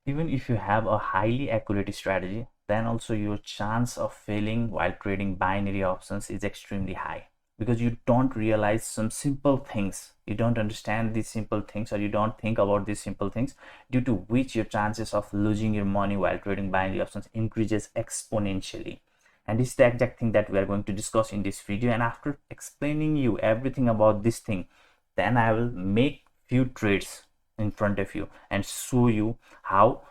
Even if you have a highly accurate strategy, then also your chance of failing while trading binary options is extremely high, because you don't realize some simple things, you don't understand these simple things, or you don't think about these simple things, due to which your chances of losing your money while trading binary options increases exponentially. And this is the exact thing that we are going to discuss in this video. And after explaining you everything about this thing, then I will make few trades in front of you and show you how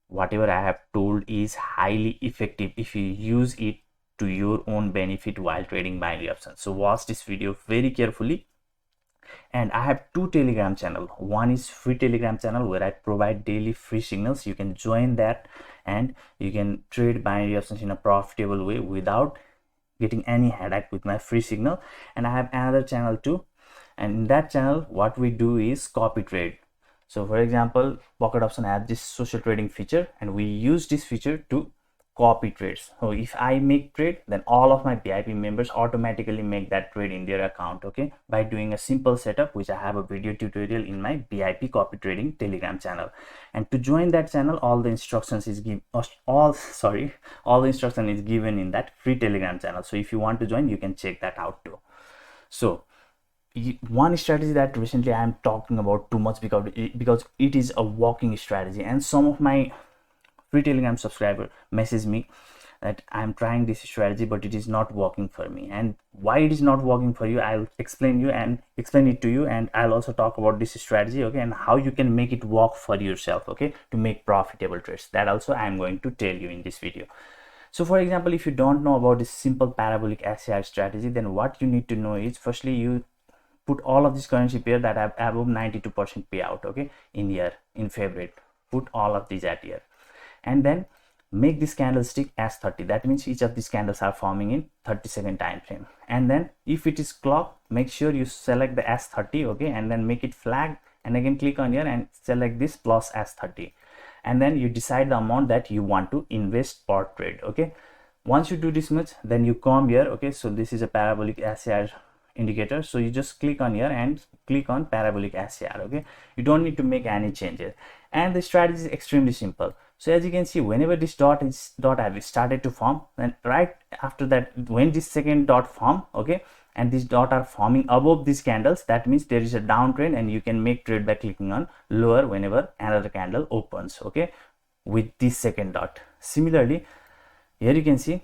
whatever I have told is highly effective if you use it to your own benefit while trading binary options. So watch this video very carefully. And I have two Telegram channel. One is free Telegram channel where I provide daily free signals. You can join that and you can trade binary options in a profitable way without getting any headache with my free signal. And I have another channel too, and in that channel what we do is copy trade. So for example, pocket option has this social trading feature, and we use this feature to copy trades. So if I make trade, then all of my VIP members automatically make that trade in their account, okay, by doing a simple setup, which I have a video tutorial in my VIP copy trading Telegram channel. And to join that channel, all the instructions is all the instruction is given in that free Telegram channel. So if you want to join, you can check that out too. So one strategy that recently I am talking about too much because it is a walking strategy, and some of my free Telegram subscriber message me that I'm trying this strategy but it is not working for me. And why it is not working for you, I'll explain it to you, and I'll also talk about this strategy, okay, and how you can make it work for yourself, okay, to make profitable trades. That also I'm going to tell you in this video. So for example, if you don't know about this simple parabolic SCR strategy, then what you need to know is, firstly, you put all of these currency pair that have above 92% payout, okay, in year, in favorite, put all of these at here, and then make this candlestick as 30. That means each of these candles are forming in 30-second time frame. And then if it is clock, make sure you select the S30, okay, and then make it flag, and again click on here and select this plus S30, and then you decide the amount that you want to invest per trade, okay. Once you do this much, then you come here, okay, so this is a parabolic SCR indicator, so you just click on here and click on parabolic SCR, okay. You don't need to make any changes, and the strategy is extremely simple. So as you can see, whenever this dot have started to form, then right after that, when this second dot form, okay, and these dot are forming above these candles, that means there is a downtrend, and you can make trade by clicking on lower whenever another candle opens, okay, with this second dot. Similarly, here you can see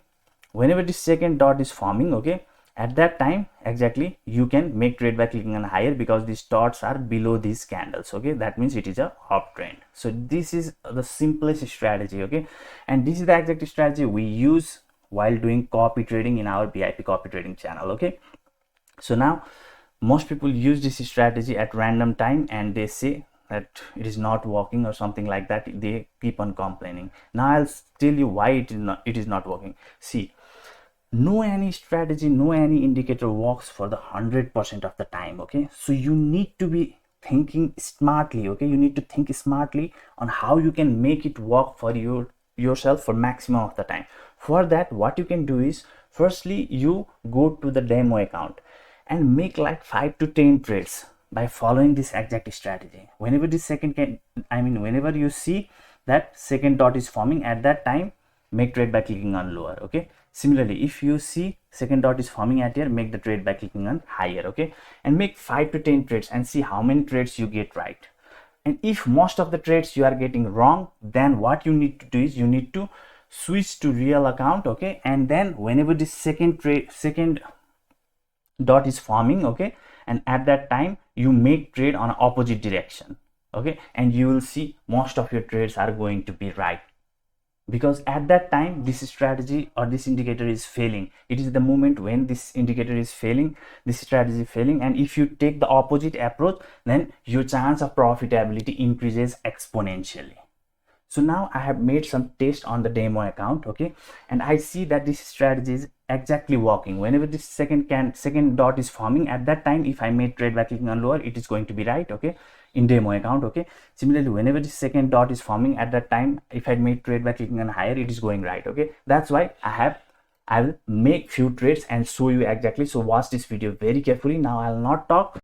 whenever this second dot is forming, okay, at that time exactly you can make trade by clicking on higher, because these dots are below these candles, okay. That means it is a uptrend. So this is the simplest strategy, okay, and this is the exact strategy we use while doing copy trading in our VIP copy trading channel, okay. So now most people use this strategy at random time and they say that it is not working or something like that. They keep on complaining. Now I'll tell you why it is not working. See, no any strategy, no any indicator works for the 100% of the time, okay. So you need to be thinking smartly, okay. You need to think smartly on how you can make it work for yourself for maximum of the time. For that, what you can do is, firstly, you go to the demo account and make like 5 to 10 trades by following this exact strategy. Whenever this whenever you see that second dot is forming, at that time make trade by clicking on lower, okay. Similarly, if you see second dot is forming at here, make the trade by clicking on higher, okay, and make 5 to 10 trades and see how many trades you get right. And if most of the trades you are getting wrong, then what you need to do is you need to switch to real account, okay, and then whenever this second dot is forming, okay, and at that time you make trade on opposite direction, okay, and you will see most of your trades are going to be right, because at that time this strategy or this indicator is failing. It is the moment when this indicator is failing, this strategy is failing, and if you take the opposite approach, then your chance of profitability increases exponentially. So now I have made some test on the demo account, okay, and I see that this strategy is exactly working. Whenever this second dot is forming, at that time if I made trade by clicking on lower, it is going to be right, okay, in demo account, okay. Similarly, whenever this second dot is forming, at that time if I made trade by clicking on higher, it is going right, okay. That's why I will make few trades and show you exactly. So watch this video very carefully. Now I will not talk,